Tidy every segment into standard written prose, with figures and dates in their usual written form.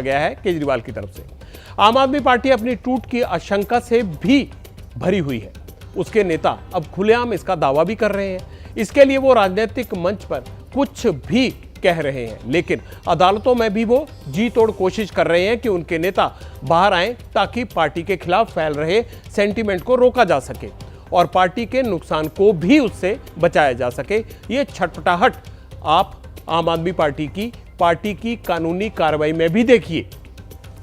गया है केजरीवाल की तरफ से। आम आदमी पार्टी अपनी टूट की आशंका से भी भरी हुई है। उसके नेता अब खुलेआम इसका दावा भी कर रहे हैं। इसके लिए वो राजनीतिक मंच पर कुछ भी कह रहे हैं, लेकिन अदालतों में भी वो जी तोड़ कोशिश कर रहे हैं कि उनके नेता बाहर आए ताकि पार्टी के खिलाफ फैल रहे सेंटीमेंट को रोका जा सके और पार्टी के नुकसान को भी उससे बचाया जा सके। ये छटपटाहट आप आम आदमी पार्टी की कानूनी कार्रवाई में भी देखिए।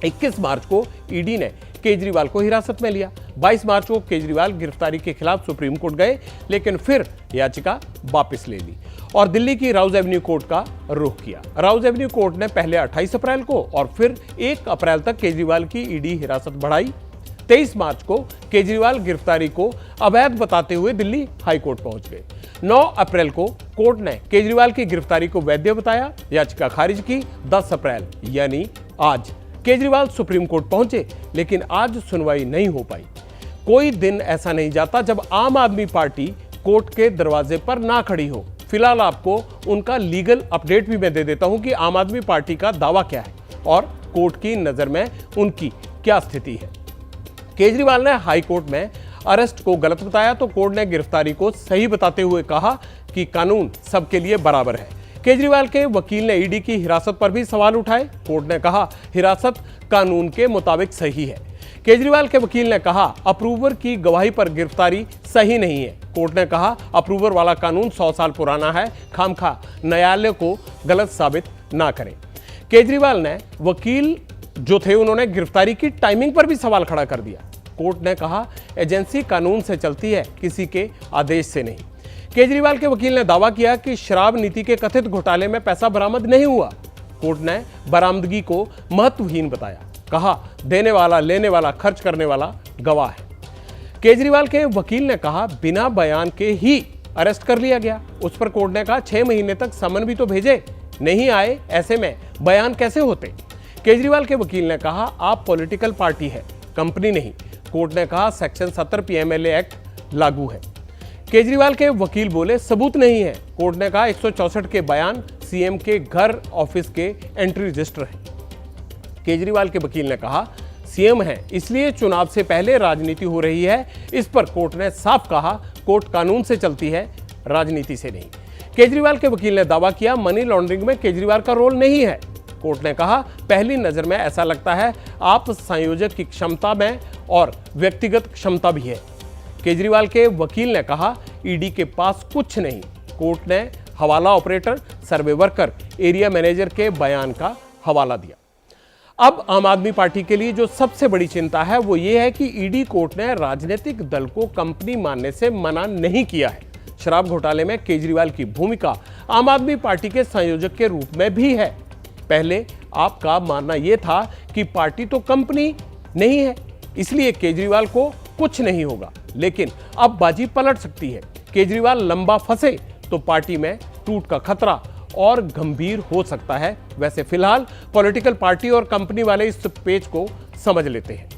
21 मार्च को ईडी ने केजरीवाल को हिरासत में लिया। 22 मार्च को केजरीवाल गिरफ्तारी के खिलाफ सुप्रीम कोर्ट गए, लेकिन फिर याचिका वापस ले ली और दिल्ली की राउज एवेन्यू कोर्ट का रुख किया। राउज एवेन्यू कोर्ट ने पहले 28 अप्रैल को और फिर 1 अप्रैल तक केजरीवाल की ईडी हिरासत बढ़ाई। 23 मार्च को केजरीवाल गिरफ्तारी को अवैध बताते हुए दिल्ली हाई कोर्ट पहुंच गए। 9 अप्रैल को कोर्ट ने केजरीवाल की गिरफ्तारी को वैध बताया, याचिका खारिज की। 10 अप्रैल यानी आज केजरीवाल सुप्रीम कोर्ट पहुंचे, लेकिन आज सुनवाई नहीं हो पाई। कोई दिन ऐसा नहीं जाता जब आम आदमी पार्टी कोर्ट के दरवाजे पर ना खड़ी हो। फिलहाल आपको उनका लीगल अपडेट भी मैं दे देता हूं कि आम आदमी पार्टी का दावा क्या है और कोर्ट की नजर में उनकी क्या स्थिति है। केजरीवाल ने हाई कोर्ट में अरेस्ट को गलत बताया तो कोर्ट ने गिरफ्तारी को सही बताते हुए कहा कि कानून सबके लिए बराबर है। केजरीवाल के वकील ने ईडी की हिरासत पर भी सवाल उठाए। कोर्ट ने कहा हिरासत कानून के मुताबिक सही है। केजरीवाल के वकील ने कहा अप्रूवर की गवाही पर गिरफ्तारी सही नहीं है। कोर्ट ने कहा अप्रूवर वाला कानून 100 साल पुराना है, खामखा न्यायालय को गलत साबित ना करें। केजरीवाल ने वकील जो थे उन्होंने गिरफ्तारी की टाइमिंग पर भी सवाल खड़ा कर दिया। कोर्ट ने कहा एजेंसी कानून से चलती है, किसी के आदेश से नहीं। केजरीवाल के वकील ने दावा किया कि शराब नीति के कथित घोटाले में पैसा बरामद नहीं हुआ। कोर्ट ने बरामदगी को महत्वहीन बताया, कहा देने वाला लेने वाला खर्च करने वाला गवाह है। केजरीवाल के वकील ने कहा बिना बयान के ही अरेस्ट कर लिया गया। उस पर कोर्ट ने कहा 6 महीने तक समन भी तो भेजे नहीं आए, ऐसे में बयान कैसे होते। केजरीवाल के वकील ने कहा आप पॉलिटिकल पार्टी है, कंपनी नहीं। कोर्ट ने कहा सेक्शन 70 पीएमएलए एक्ट लागू है। केजरीवाल के वकील बोले सबूत नहीं है। कोर्ट ने कहा 164 के बयान सीएम के घर ऑफिस के एंट्री रजिस्टर है। केजरीवाल के वकील ने कहा सीएम है इसलिए चुनाव से पहले राजनीति हो रही है। इस पर कोर्ट ने साफ कहा कोर्ट कानून से चलती है, राजनीति से नहीं। केजरीवाल के वकील ने दावा किया मनी लॉन्ड्रिंग में केजरीवाल का रोल नहीं है। कोर्ट ने कहा पहली नजर में ऐसा लगता है आप संयोजक की क्षमता में और व्यक्तिगत क्षमता भी है। केजरीवाल के वकील ने कहा ईडी के पास कुछ नहीं। कोर्ट ने हवाला ऑपरेटर, सर्वे वर्कर, एरिया मैनेजर के बयान का हवाला दिया। अब आम आदमी पार्टी के लिए जो सबसे बड़ी चिंता है वो ये है कि ईडी कोर्ट ने राजनीतिक दल को कंपनी मानने से मना नहीं किया है। शराब घोटाले में केजरीवाल की भूमिका आम आदमी पार्टी के संयोजक के रूप में भी है। पहले आपका मानना यह था कि पार्टी तो कंपनी नहीं है, इसलिए केजरीवाल को कुछ नहीं होगा, लेकिन अब बाजी पलट सकती है। केजरीवाल लंबा फंसे तो पार्टी में टूट का खतरा और गंभीर हो सकता है। वैसे फिलहाल पॉलिटिकल पार्टी और कंपनी वाले इस पेच को समझ लेते हैं।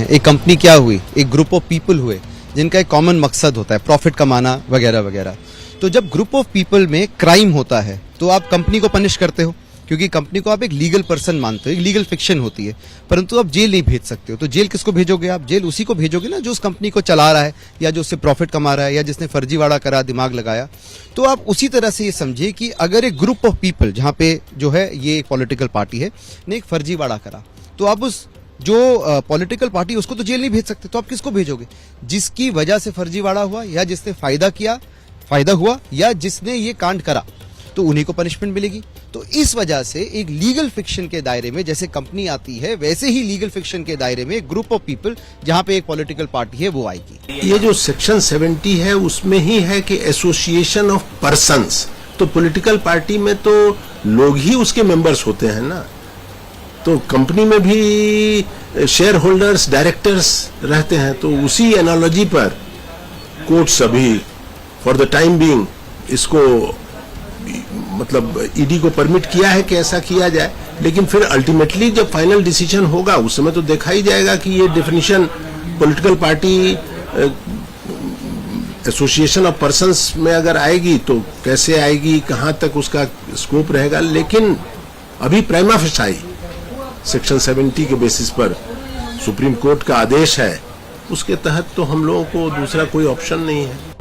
एक कंपनी क्या हुई, एक ग्रुप ऑफ पीपल हुए जिनका एक कॉमन मकसद होता है प्रॉफिट कमाना वगैरह वगैरह। तो जब ग्रुप ऑफ पीपल में क्राइम होता है तो आप कंपनी को पनिश करते हो, क्योंकि कंपनी को आप एक लीगल पर्सन मानते हो, एक लीगल फिक्शन होती है, परंतु आप जेल नहीं भेज सकते हो। तो जेल किसको भेजोगे आप? जेल उसी को भेजोगे ना जो उस कंपनी को चला रहा है या जो उससे प्रॉफिट कमा रहा है या जिसने फर्जीवाड़ा करा, दिमाग लगाया। तो आप उसी तरह से ये समझिए कि अगर एक ग्रुप ऑफ पीपल जहां पे जो है ये एक पॉलिटिकल पार्टी है ने एक फर्जीवाड़ा करा, तो आप उस जो पॉलिटिकल पार्टी उसको तो जेल नहीं भेज सकते। तो आप किसको भेजोगे? जिसकी वजह से फर्जीवाड़ा हुआ या जिसने फायदा हुआ या जिसने ये कांड करा, तो उन्हीं को पनिशमेंट मिलेगी। तो इस वजह से एक लीगल फिक्शन के दायरे में जैसे कंपनी आती है, वैसे ही लीगल फिक्शन के दायरे में एक ग्रुप ऑफ पीपल जहां पे एक पॉलिटिकल पार्टी है वो आएगी। ये जो सेक्शन 70 है उसमें ही है कि एसोसिएशन ऑफ पर्संस। तो पॉलिटिकल पार्टी में तो लोग ही उसके मेंबर्स होते हैं ना, तो कंपनी में भी शेयर होल्डर्स, डायरेक्टर्स रहते हैं। तो उसी एनालॉजी पर कोर्ट सभी फॉर द टाइम बीइंग इसको मतलब ईडी को परमिट किया है कि ऐसा किया जाए। लेकिन फिर अल्टीमेटली जब फाइनल डिसीजन होगा उस समय तो देखा ही जाएगा कि ये definition political party association of persons में अगर आएगी तो कैसे आएगी, कहां तक उसका स्कोप रहेगा। लेकिन अभी प्राइमा फेसाई सेक्शन 70 के बेसिस पर सुप्रीम कोर्ट का आदेश है, उसके तहत तो हम लोगों को दूसरा कोई ऑप्शन नहीं है।